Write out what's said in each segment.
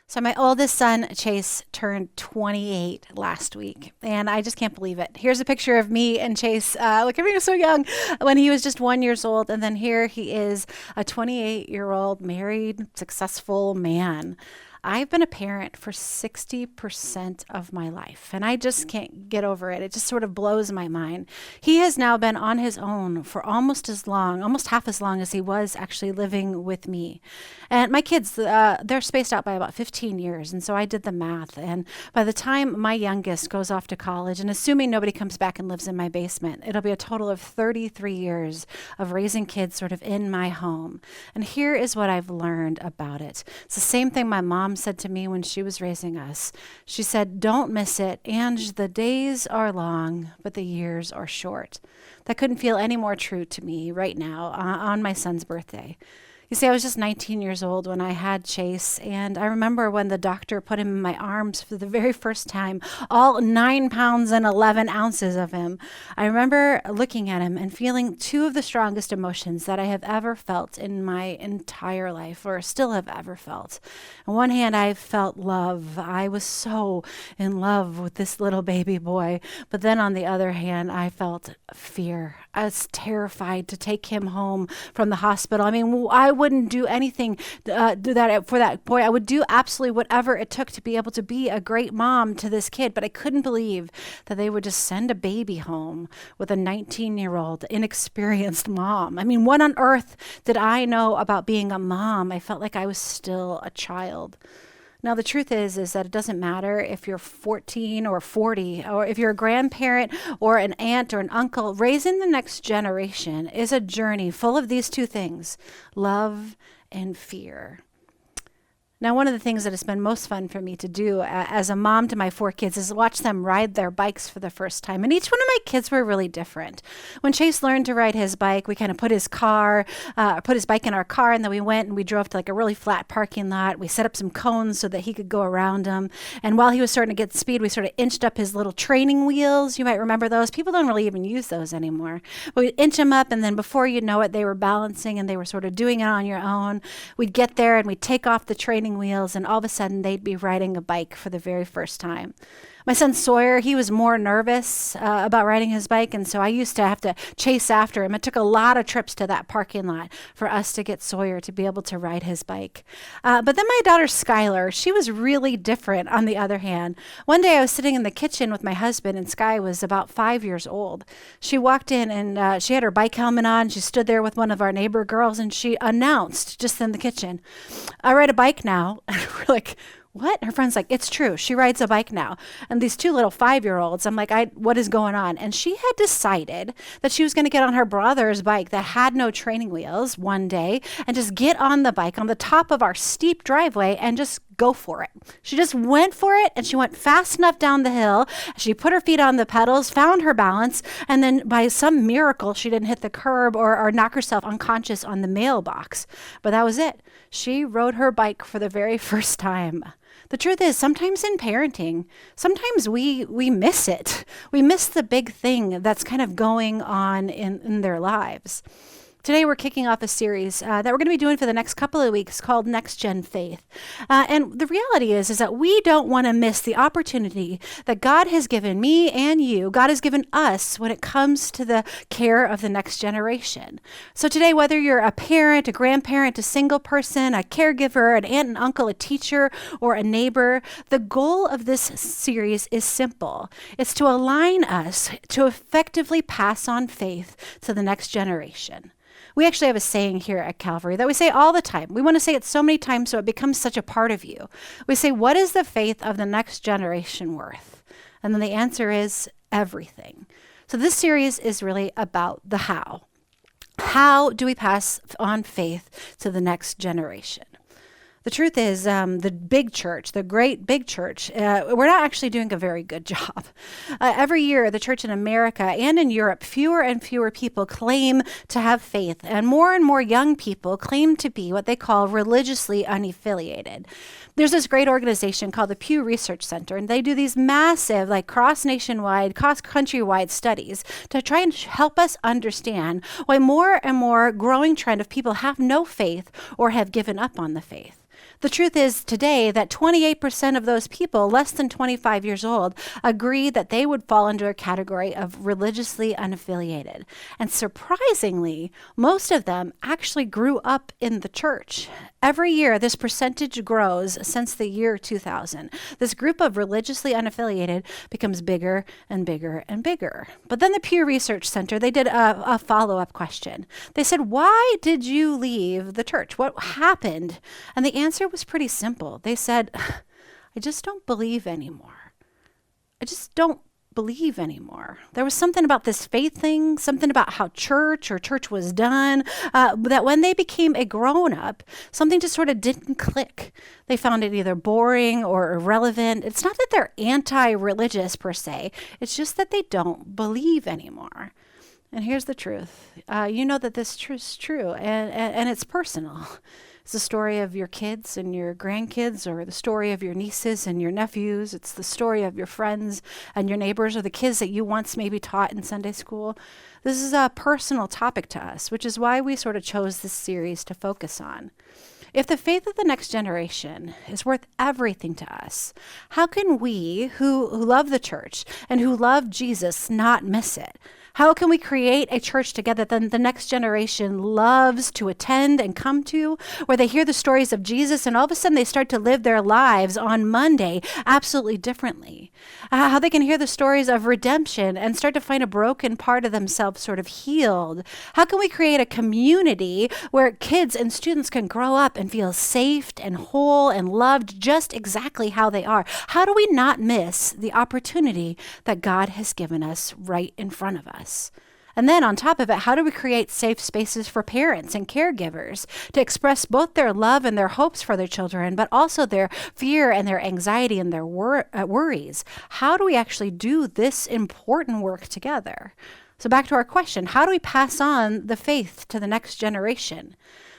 So my oldest son, Chase, turned 28 last week, and I just can't believe it. Here's a picture of me and Chase, look at me, he was so young, when he was just 1 year old, and then here he is, a 28-year-old married, successful man. I've been a parent for 60% of my life, and I just can't get over it. It just sort of blows my mind. He has now been on his own for almost as long, almost half as long as he was actually living with me. And my kids, they're spaced out by about 15 years, and so I did the math. And by the time my youngest goes off to college, and assuming nobody comes back and lives in my basement, it'll be a total of 33 years of raising kids sort of in my home. And here is what I've learned about it. It's the same thing my mom said to me when she was raising us. She said, "Don't miss it, Ange, the days are long, but the years are short." That couldn't feel any more true to me right now on my son's birthday. You see, I was just 19 years old when I had Chase, and I remember when the doctor put him in my arms for the very first time, all 9 pounds and 11 ounces of him. I remember looking at him and feeling two of the strongest emotions that I have ever felt in my entire life, or still have ever felt. On one hand, I felt love. I was so in love with this little baby boy. But then on the other hand, I felt fear. I was terrified to take him home from the hospital. I mean, I wouldn't do anything do that for that boy. I would do absolutely whatever it took to be able to be a great mom to this kid, but I couldn't believe that they would just send a baby home with a 19-year-old inexperienced mom. I mean, what on earth did I know about being a mom? I felt like I was still a child. Now, the truth is that it doesn't matter if you're 14 or 40, or if you're a grandparent or an aunt or an uncle. Raising the next generation is a journey full of these two things, love and fear. Now, one of the things that has been most fun for me to do as a mom to my 4 kids is watch them ride their bikes for the first time. And each one of my kids were really different. When Chase learned to ride his bike, we kind of put his bike in our car, and then we went and we drove to like a really flat parking lot. We set up some cones so that he could go around them. And while he was starting to get speed, we sort of inched up his little training wheels. You might remember those. People don't really even use those anymore. But we'd inch them up, and then before you know it, they were balancing and they were sort of doing it on your own. We'd get there and we'd take off the training wheels, and all of a sudden they'd be riding a bike for the very first time. My son Sawyer, he was more nervous about riding his bike, and so I used to have to chase after him. It took a lot of trips to that parking lot for us to get Sawyer to be able to ride his bike. But then my daughter Skylar, she was really different on the other hand. One day I was sitting in the kitchen with my husband, and Sky was about 5 years old. She walked in, and she had her bike helmet on. She stood there with one of our neighbor girls, and she announced just in the kitchen, "I ride a bike now." And we're like, "What?" Her friend's like, "It's true. She rides a bike now." And these two little 5-year-olds, I'm like, what is going on? And she had decided that she was going to get on her brother's bike that had no training wheels one day and just get on the bike on the top of our steep driveway and just go for it. She just went for it, and she went fast enough down the hill. She put her feet on the pedals, found her balance, and then by some miracle, she didn't hit the curb or knock herself unconscious on the mailbox. But that was it. She rode her bike for the very first time. The truth is, sometimes in parenting, sometimes we miss it. We miss the big thing that's kind of going on in their lives. Today we're kicking off a series that we're going to be doing for the next couple of weeks called Next Gen Faith. And the reality is that we don't want to miss the opportunity that God has given me and you, God has given us when it comes to the care of the next generation. So today, whether you're a parent, a grandparent, a single person, a caregiver, an aunt and uncle, a teacher, or a neighbor, the goal of this series is simple. It's to align us to effectively pass on faith to the next generation. We actually have a saying here at Calvary that we say all the time. We want to say it so many times so it becomes such a part of you. We say, what is the faith of the next generation worth? And then the answer is everything. So this series is really about the how. How do we pass on faith to the next generation? The truth is, the big church, the great big church, we're not actually doing a very good job. Every year, the church in America and in Europe, fewer and fewer people claim to have faith, and more young people claim to be what they call religiously unaffiliated. There's this great organization called the Pew Research Center, and they do these massive, cross-nationwide, cross-countrywide studies to try and help us understand why more and more growing trend of people have no faith or have given up on the faith. The truth is today that 28% of those people less than 25 years old agree that they would fall under a category of religiously unaffiliated. And surprisingly, most of them actually grew up in the church. Every year, this percentage grows since the year 2000. This group of religiously unaffiliated becomes bigger and bigger and bigger. But then the Pew Research Center, they did a follow-up question. They said, why did you leave the church? What happened? And the answer was pretty simple. They said, I just don't believe anymore. I just don't believe anymore. There was something about this faith thing, something about how church was done, that when they became a grown-up, something just sort of didn't click. They found it either boring or irrelevant. It's not that they're anti-religious per se. It's just that they don't believe anymore. And here's the truth. You know that this is true, and it's personal. It's the story of your kids and your grandkids, or the story of your nieces and your nephews. It's the story of your friends and your neighbors, or the kids that you once maybe taught in Sunday school. This is a personal topic to us, which is why we sort of chose this series to focus on. If the faith of the next generation is worth everything to us, how can we who love the church and who love Jesus not miss it? How can we create a church together that the next generation loves to attend and come to, where they hear the stories of Jesus and all of a sudden they start to live their lives on Monday absolutely differently? How they can hear the stories of redemption and start to find a broken part of themselves sort of healed? How can we create a community where kids and students can grow up and feel safe and whole and loved just exactly how they are? How do we not miss the opportunity that God has given us right in front of us? And then on top of it, how do we create safe spaces for parents and caregivers to express both their love and their hopes for their children, but also their fear and their anxiety and their worries? How do we actually do this important work together? So back to our question, how do we pass on the faith to the next generation?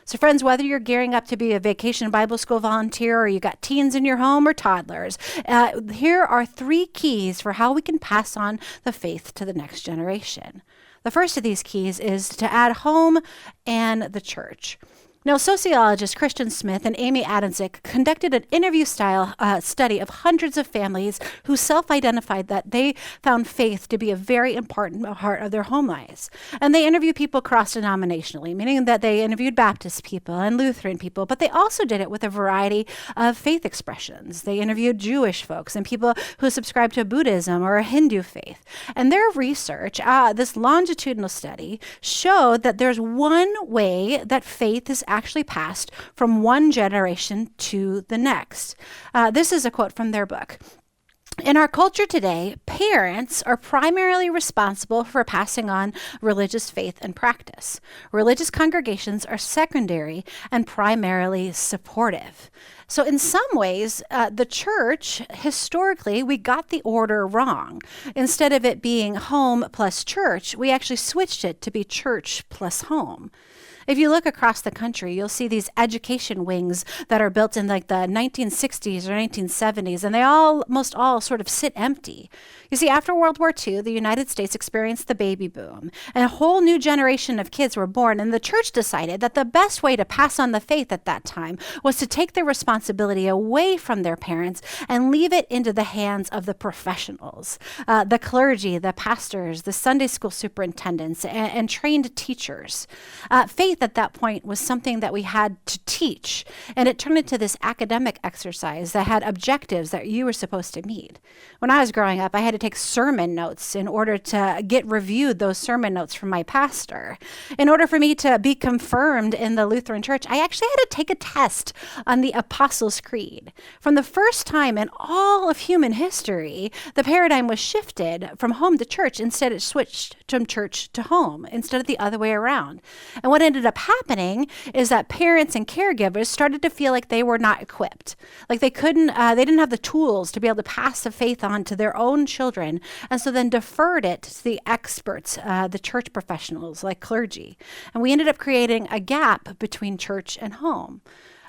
So friends, whether you're gearing up to be a vacation Bible school volunteer, or you got teens in your home or toddlers, here are 3 keys for how we can pass on the faith to the next generation. The first of these keys is to add home and the church. Now, sociologists Christian Smith and Amy Adamczyk conducted an interview-style study of hundreds of families who self-identified that they found faith to be a very important part of their home lives. And they interviewed people cross-denominationally, meaning that they interviewed Baptist people and Lutheran people, but they also did it with a variety of faith expressions. They interviewed Jewish folks and people who subscribe to Buddhism or a Hindu faith. And their research, this longitudinal study, showed that there's one way that faith is actually passed from one generation to the next. This is a quote from their book. In our culture today, parents are primarily responsible for passing on religious faith and practice. Religious congregations are secondary and primarily supportive. So in some ways, the church, historically, we got the order wrong. Instead of it being home plus church, we actually switched it to be church plus home. If you look across the country, you'll see these education wings that are built in like the 1960s or 1970s, and they almost all sort of sit empty. You see, after World War II, the United States experienced the baby boom, and a whole new generation of kids were born, and the church decided that the best way to pass on the faith at that time was to take their responsibility away from their parents and leave it into the hands of the professionals, the clergy, the pastors, the Sunday school superintendents, and trained teachers. Faith at that point was something that we had to teach, and it turned into this academic exercise that had objectives that you were supposed to meet. When I was growing up, I had to take sermon notes in order to get reviewed those sermon notes from my pastor. In order for me to be confirmed in the Lutheran Church, I actually had to take a test on the Apostles' Creed. From the first time in all of human history, the paradigm was shifted from home to church. Instead, it switched from church to home instead of the other way around. And what ended up happening is that parents and caregivers started to feel like they were not equipped, like they didn't have the tools to be able to pass the faith on to their own children, and so then deferred it to the experts, the church professionals like clergy. And we ended up creating a gap between church and home.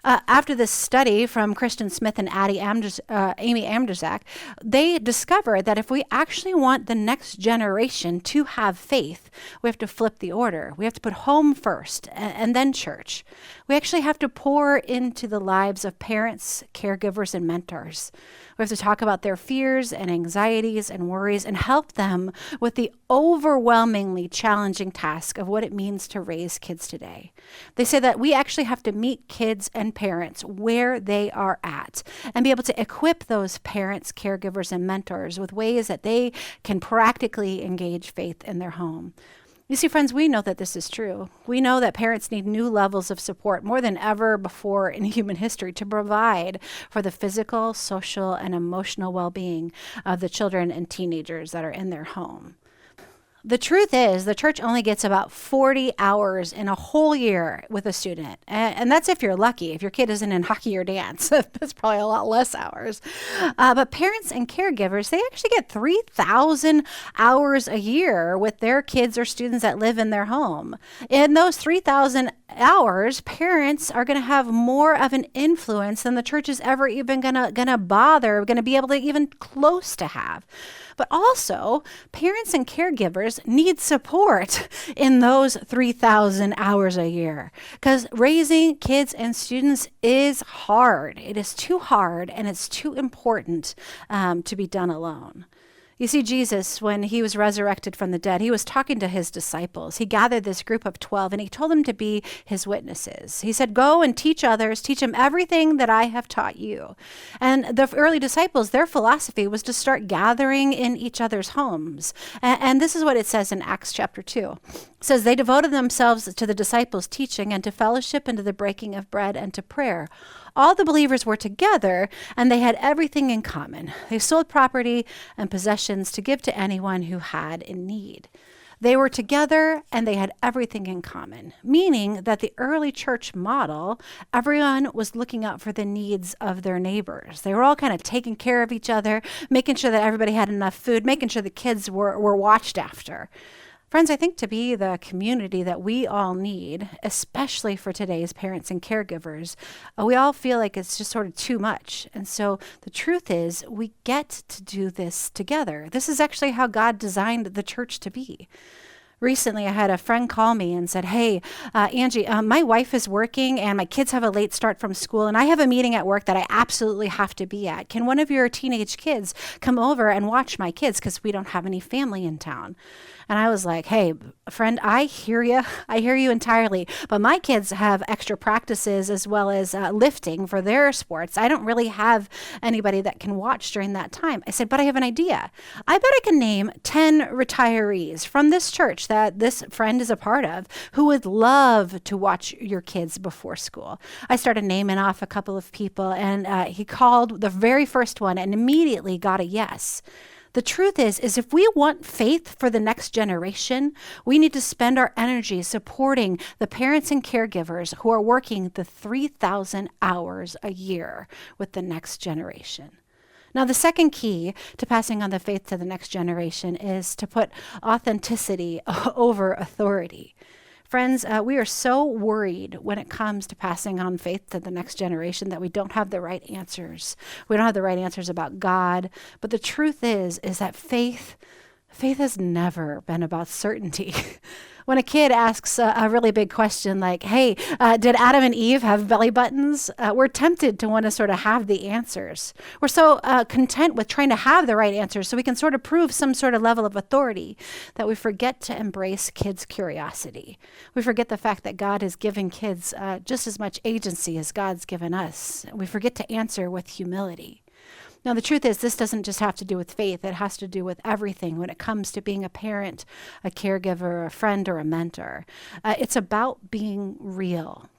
After this study from Kristen Smith and Amy Amderzak, they discovered that if we actually want the next generation to have faith, we have to flip the order. We have to put home first and then church. We actually have to pour into the lives of parents, caregivers, and mentors. We have to talk about their fears and anxieties and worries and help them with the overwhelmingly challenging task of what it means to raise kids today. They say that we actually have to meet kids and parents where they are at and be able to equip those parents, caregivers, and mentors with ways that they can practically engage faith in their home. You see, friends, we know that this is true. We know that parents need new levels of support more than ever before in human history to provide for the physical, social, and emotional well-being of the children and teenagers that are in their home. The truth is, the church only gets about 40 hours in a whole year with a student. And that's if you're lucky. If your kid isn't in hockey or dance, that's probably a lot less hours. But parents and caregivers, they actually get 3,000 hours a year with their kids or students that live in their home. In those 3,000 hours, parents are going to have more of an influence than the church is ever even going to be able to even close to have. But also, parents and caregivers need support in those 3,000 hours a year because raising kids and students is hard. It is too hard and it's too important to be done alone. You see, Jesus, when he was resurrected from the dead, he was talking to his disciples. He gathered this group of 12 and he told them to be his witnesses. He said, go and teach others, teach them everything that I have taught you. And the early disciples, their philosophy was to start gathering in each other's homes. And this is what it says in Acts chapter 2. It says, they devoted themselves to the disciples' teaching and to fellowship and to the breaking of bread and to prayer. All the believers were together and they had everything in common. They sold property and possessions to give to anyone who had in need. They were together and they had everything in common, meaning that the early church model, everyone was looking out for the needs of their neighbors. They were all kind of taking care of each other, making sure that everybody had enough food, making sure the kids were watched after. Friends, I think to be the community that we all need, especially for today's parents and caregivers, we all feel like it's just sort of too much. And so the truth is we get to do this together. This is actually how God designed the church to be. Recently, I had a friend call me and said, hey, Angie, my wife is working and my kids have a late start from school and I have a meeting at work that I absolutely have to be at. Can one of your teenage kids come over and watch my kids because we don't have any family in town? And I was like, hey, friend, I hear you. I hear you entirely. But my kids have extra practices as well as lifting for their sports. I don't really have anybody that can watch during that time. I said, but I have an idea. I bet I can name 10 retirees from this church that this friend is a part of who would love to watch your kids before school. I started naming off a couple of people and he called the very first one and immediately got a yes. The truth is if we want faith for the next generation, we need to spend our energy supporting the parents and caregivers who are working the 3,000 hours a year with the next generation. Now, the second key to passing on the faith to the next generation is to put authenticity over authority. Friends, we are so worried when it comes to passing on faith to the next generation that we don't have the right answers. We don't have the right answers about God. But the truth is that faith has never been about certainty. When a kid asks a really big question like, hey, did Adam and Eve have belly buttons? We're tempted to want to sort of have the answers. We're so content with trying to have the right answers so we can sort of prove some sort of level of authority that we forget to embrace kids' curiosity. We forget the fact that God has given kids just as much agency as God's given us. We forget to answer with humility. Now, the truth is, this doesn't just have to do with faith. It has to do with everything when it comes to being a parent, a caregiver, a friend, or a mentor. It's about being real.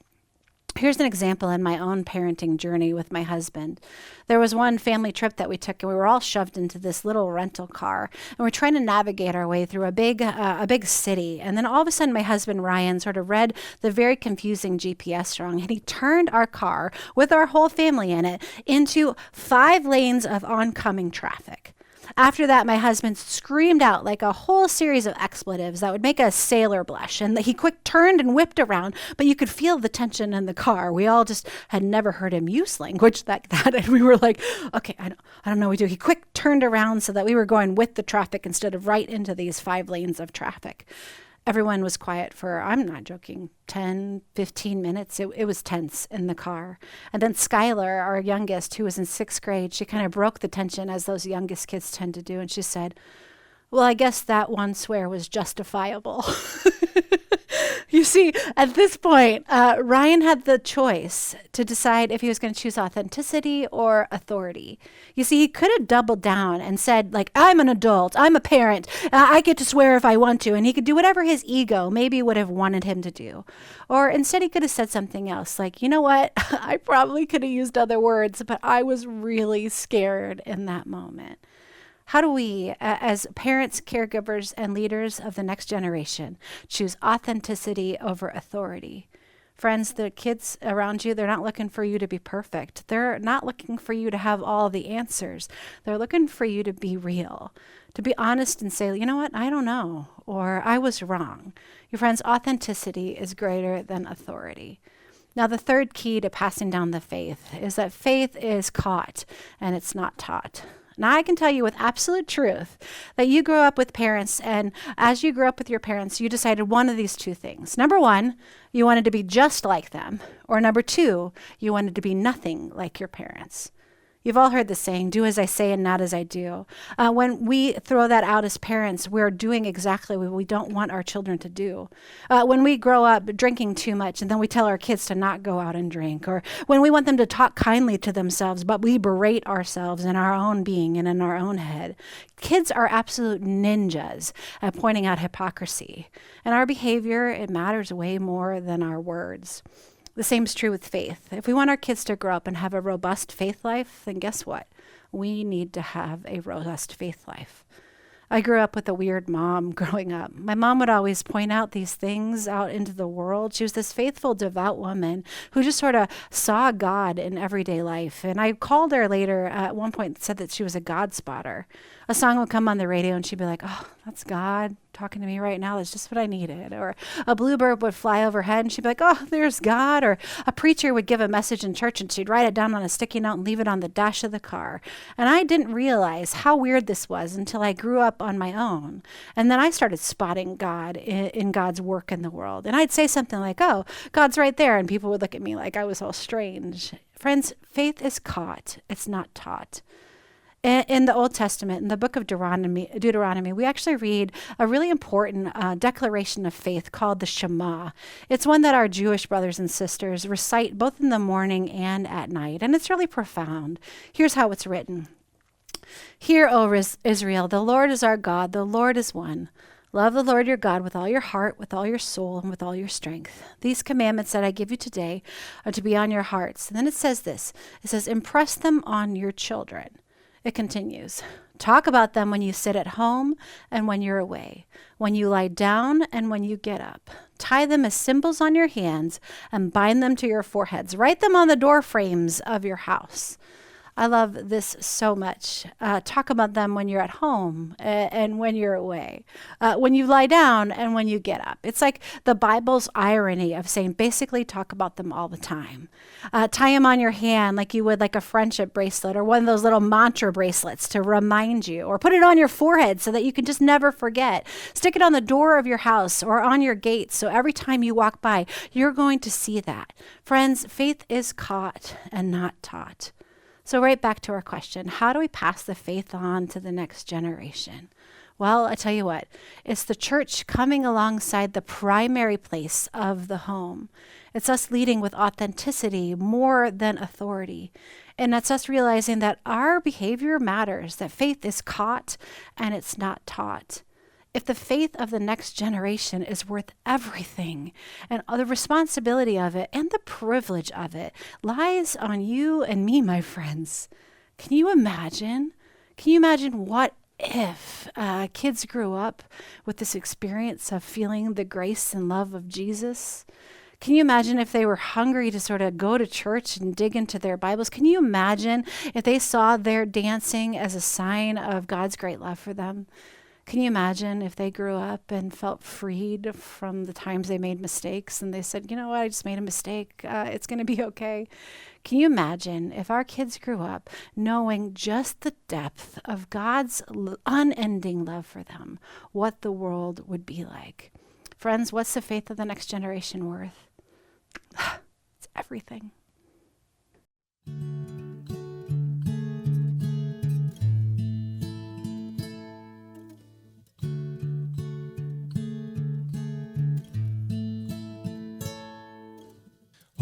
Here's an example in my own parenting journey with my husband. There was one family trip that we took, and we were all shoved into this little rental car, and we're trying to navigate our way through a big city. And then all of a sudden, my husband, Ryan, sort of read the very confusing GPS wrong, and he turned our car with our whole family in it into 5 lanes of oncoming traffic. After that, my husband screamed out like a whole series of expletives that would make a sailor blush. And he quick turned and whipped around, but you could feel the tension in the car. We all just had never heard him use language like that. And we were like, okay, I don't know what we do. He quick turned around so that we were going with the traffic instead of right into these 5 lanes of traffic. Everyone was quiet for, I'm not joking, 10, 15 minutes. It was tense in the car. And then Skylar, our youngest, who was in 6th grade, she kind of broke the tension as those youngest kids tend to do. And she said, well, I guess that one swear was justifiable. You see, at this point, Ryan had the choice to decide if he was going to choose authenticity or authority. You see, he could have doubled down and said, like, I'm an adult, I'm a parent, I get to swear if I want to, and he could do whatever his ego maybe would have wanted him to do. Or instead, he could have said something else, like, you know what, I probably could have used other words, but I was really scared in that moment. How do we, as parents, caregivers, and leaders of the next generation, choose authenticity over authority? Friends, the kids around you, they're not looking for you to be perfect. They're not looking for you to have all the answers. They're looking for you to be real, to be honest and say, you know what, I don't know, or I was wrong. Your friends, authenticity is greater than authority. Now, the third key to passing down the faith is that faith is caught and it's not taught. Now, I can tell you with absolute truth that you grew up with parents, and as you grew up with your parents, you decided one of these 2 things. Number 1, you wanted to be just like them, or number 2, you wanted to be nothing like your parents. You've all heard the saying, do as I say and not as I do. When we throw that out as parents, we're doing exactly what we don't want our children to do. When we grow up drinking too much and then we tell our kids to not go out and drink, or when we want them to talk kindly to themselves, but we berate ourselves in our own being and in our own head. Kids are absolute ninjas at pointing out hypocrisy. And our behavior, it matters way more than our words. The same is true with faith. If we want our kids to grow up and have a robust faith life, then guess what? We need to have a robust faith life. I grew up with a weird mom growing up. My mom would always point out these things out into the world. She was this faithful, devout woman who just sort of saw God in everyday life. And I called her later at one point, said that she was a God spotter. A song would come on the radio and she'd be like, oh, that's God talking to me right now. That's just what I needed. Or a bluebird would fly overhead and she'd be like, oh, there's God. Or a preacher would give a message in church and she'd write it down on a sticky note and leave it on the dash of the car. And I didn't realize how weird this was until I grew up on my own. And then I started spotting God in God's work in the world. And I'd say something like, oh, God's right there. And people would look at me like I was all strange. Friends, faith is caught. It's not taught. In the Old Testament, in the book of Deuteronomy, we actually read a really important declaration of faith called the Shema. It's one that our Jewish brothers and sisters recite both in the morning and at night, and it's really profound. Here's how it's written. Hear, O Israel, the Lord is our God, the Lord is one. Love the Lord your God with all your heart, with all your soul, and with all your strength. These commandments that I give you today are to be on your hearts. And then it says this. It says, impress them on your children. It continues, talk about them when you sit at home and when you're away, when you lie down and when you get up. Tie them as symbols on your hands and bind them to your foreheads. Write them on the door frames of your house. I love this so much. Talk about them when you're at home and when you're away, when you lie down and when you get up. It's like the Bible's irony of saying basically talk about them all the time. Tie them on your hand like you would like a friendship bracelet or one of those little mantra bracelets to remind you, or put it on your forehead so that you can just never forget. Stick it on the door of your house or on your gate so every time you walk by, you're going to see that. Friends, faith is caught and not taught. So right back to our question, how do we pass the faith on to the next generation? Well, I tell you what, it's the church coming alongside the primary place of the home. It's us leading with authenticity more than authority. And it's us realizing that our behavior matters, that faith is caught and it's not taught. If the faith of the next generation is worth everything, and the responsibility of it and the privilege of it lies on you and me, my friends. Can you imagine? Can you imagine what if kids grew up with this experience of feeling the grace and love of Jesus? Can you imagine if they were hungry to sort of go to church and dig into their Bibles? Can you imagine if they saw their dancing as a sign of God's great love for them? Can you imagine if they grew up and felt freed from the times they made mistakes and they said, you know what, I just made a mistake. It's going to be okay. Can you imagine if our kids grew up knowing just the depth of God's unending love for them, what the world would be like? Friends, what's the faith of the next generation worth? It's everything.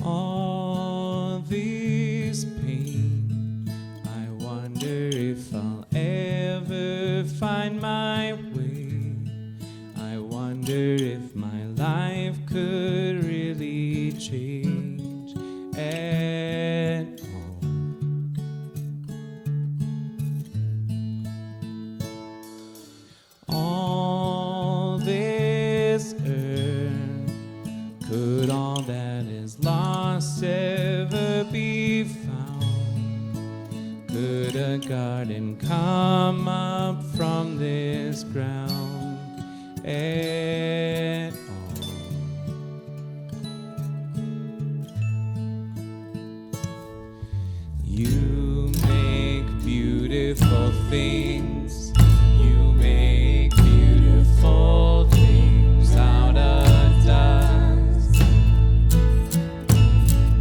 All this pain, I wonder if I'll ever find my way. I wonder if my life could really change at all. All this earth, could all that is lost ever be found? Could a garden come up from this ground at all? You make beautiful things. You make beautiful things out of dust.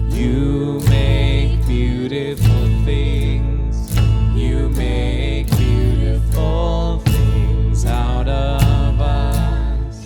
You make beautiful things. You make beautiful things out of us.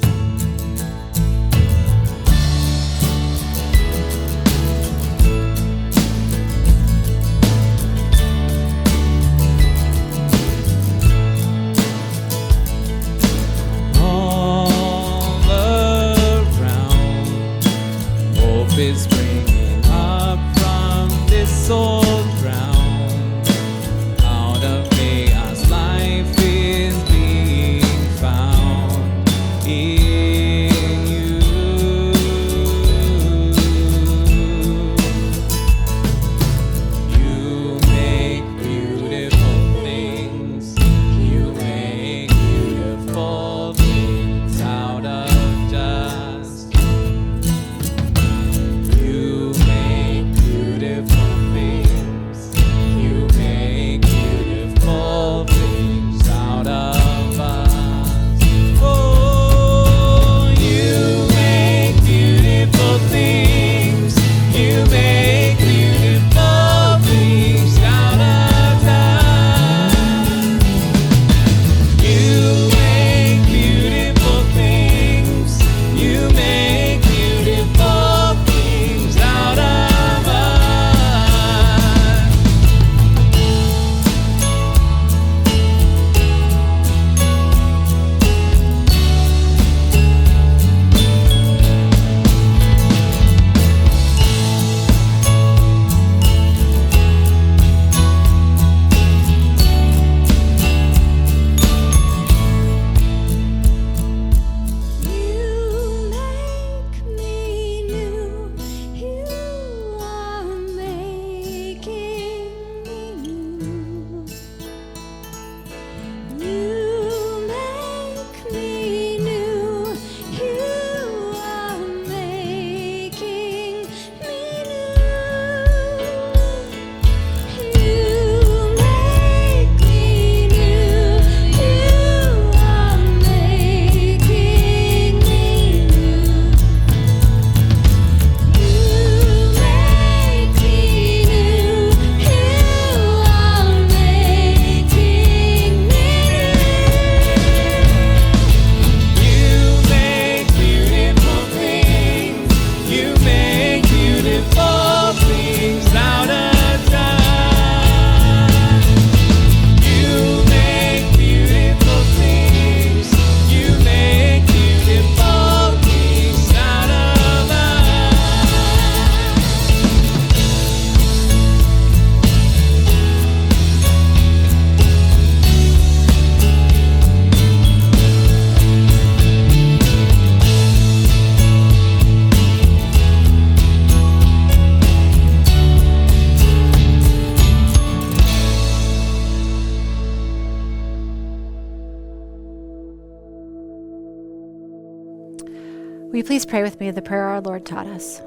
Will you please pray with me the prayer our Lord taught us?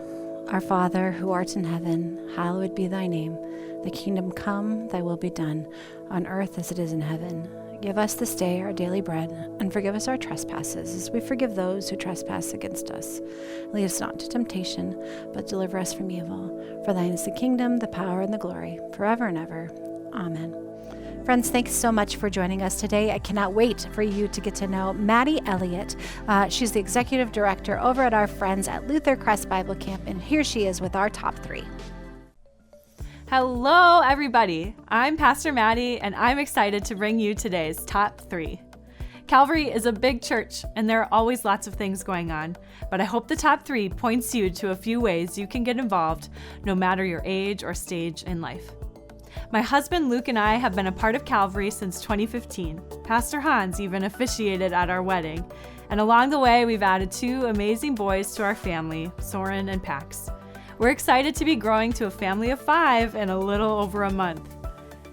Our Father, who art in heaven, hallowed be thy name. Thy kingdom come, thy will be done, on earth as it is in heaven. Give us this day our daily bread, and forgive us our trespasses, as we forgive those who trespass against us. Lead us not into temptation, but deliver us from evil. For thine is the kingdom, the power, and the glory, forever and ever. Amen. Friends, thanks so much for joining us today. I cannot wait for you to get to know Maddie Elliott. She's the executive director over at our friends at Luther Crest Bible Camp, and here she is with our top 3. Hello, everybody. I'm Pastor Maddie, and I'm excited to bring you today's top 3. Calvary is a big church, and there are always lots of things going on, but I hope the top 3 points you to a few ways you can get involved, no matter your age or stage in life. My husband Luke and I have been a part of Calvary since 2015. Pastor Hans even officiated at our wedding. And along the way, we've added 2 amazing boys to our family, Soren and Pax. We're excited to be growing to a family of 5 in a little over a month.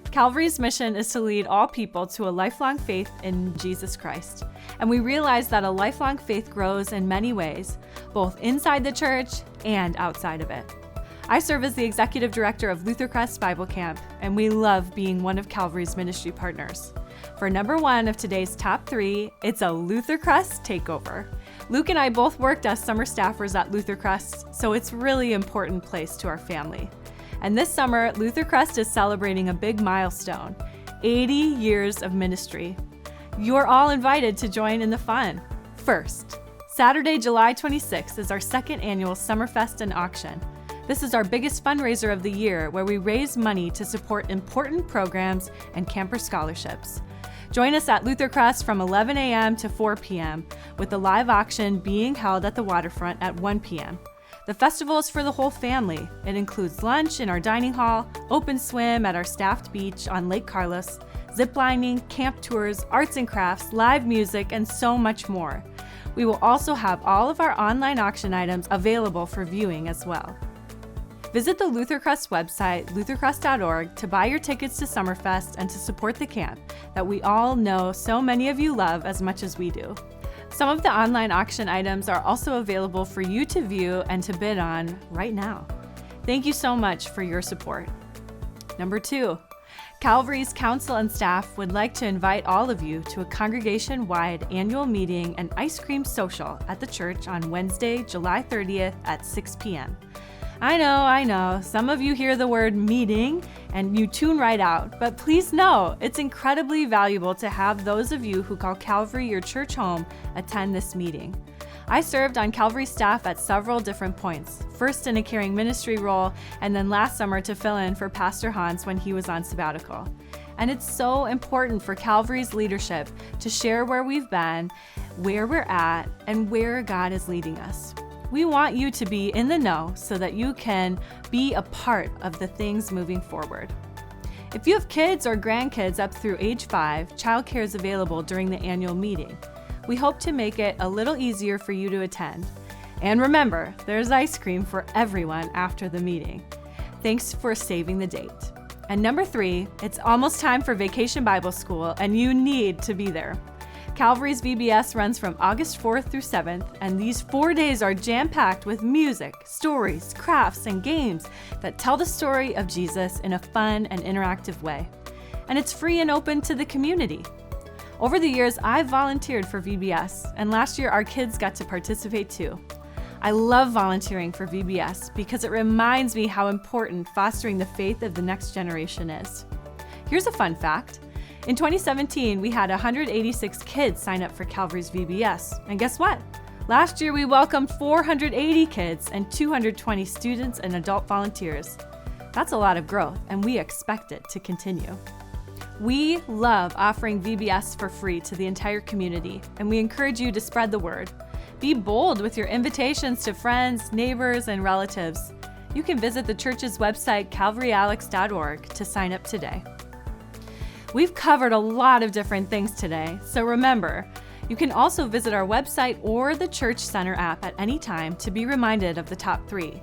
Calvary's mission is to lead all people to a lifelong faith in Jesus Christ. And we realize that a lifelong faith grows in many ways, both inside the church and outside of it. I serve as the executive director of Luther Crest Bible Camp, and we love being one of Calvary's ministry partners. For number 1 of today's top 3, it's a Luther Crest takeover. Luke and I both worked as summer staffers at Luther Crest, so it's really important place to our family. And this summer, Luther Crest is celebrating a big milestone, 80 years of ministry. You're all invited to join in the fun. First, Saturday, July 26th is our second annual Summerfest and auction. This is our biggest fundraiser of the year, where we raise money to support important programs and camper scholarships. Join us at Luther Crest from 11 a.m. to 4 p.m., with the live auction being held at the waterfront at 1 p.m. The festival is for the whole family. It includes lunch in our dining hall, open swim at our staffed beach on Lake Carlos, ziplining, camp tours, arts and crafts, live music, and so much more. We will also have all of our online auction items available for viewing as well. Visit the Luther Crest website, luthercrest.org, to buy your tickets to Summerfest and to support the camp that we all know so many of you love as much as we do. Some of the online auction items are also available for you to view and to bid on right now. Thank you so much for your support. Number 2, Calvary's council and staff would like to invite all of you to a congregation-wide annual meeting and ice cream social at the church on Wednesday, July 30th at 6 p.m. I know, some of you hear the word meeting and you tune right out, but please know it's incredibly valuable to have those of you who call Calvary your church home attend this meeting. I served on Calvary staff at several different points, first in a caring ministry role, and then last summer to fill in for Pastor Hans when he was on sabbatical. And it's so important for Calvary's leadership to share where we've been, where we're at, and where God is leading us. We want you to be in the know so that you can be a part of the things moving forward. If you have kids or grandkids up through age 5, childcare is available during the annual meeting. We hope to make it a little easier for you to attend. And remember, there's ice cream for everyone after the meeting. Thanks for saving the date. And number 3, it's almost time for Vacation Bible School, and you need to be there. Calvary's VBS runs from August 4th through 7th, and these 4 days are jam-packed with music, stories, crafts, and games that tell the story of Jesus in a fun and interactive way. And it's free and open to the community. Over the years, I've volunteered for VBS, and last year our kids got to participate too. I love volunteering for VBS because it reminds me how important fostering the faith of the next generation is. Here's a fun fact. In 2017, we had 186 kids sign up for Calvary's VBS. And guess what? Last year, we welcomed 480 kids and 220 students and adult volunteers. That's a lot of growth, and we expect it to continue. We love offering VBS for free to the entire community, and we encourage you to spread the word. Be bold with your invitations to friends, neighbors, and relatives. You can visit the church's website, calvaryalex.org, to sign up today. We've covered a lot of different things today, so remember, you can also visit our website or the Church Center app at any time to be reminded of the top 3.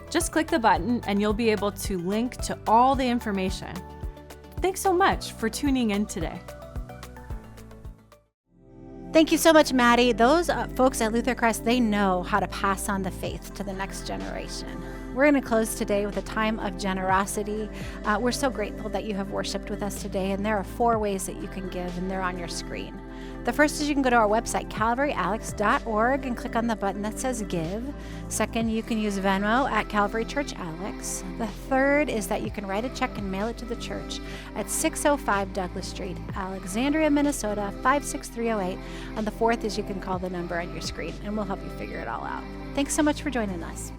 Just click the button and you'll be able to link to all the information. Thanks so much for tuning in today. Thank you so much, Maddie. Those folks at Luther Crest, they know how to pass on the faith to the next generation. We're going to close today with a time of generosity. We're so grateful that you have worshiped with us today, and there are 4 ways that you can give, and they're on your screen. The first is you can go to our website, calvaryalex.org, and click on the button that says Give. Second, you can use Venmo at Calvary Church Alex. The third is that you can write a check and mail it to the church at 605 Douglas Street, Alexandria, Minnesota, 56308. And the fourth is you can call the number on your screen, and we'll help you figure it all out. Thanks so much for joining us.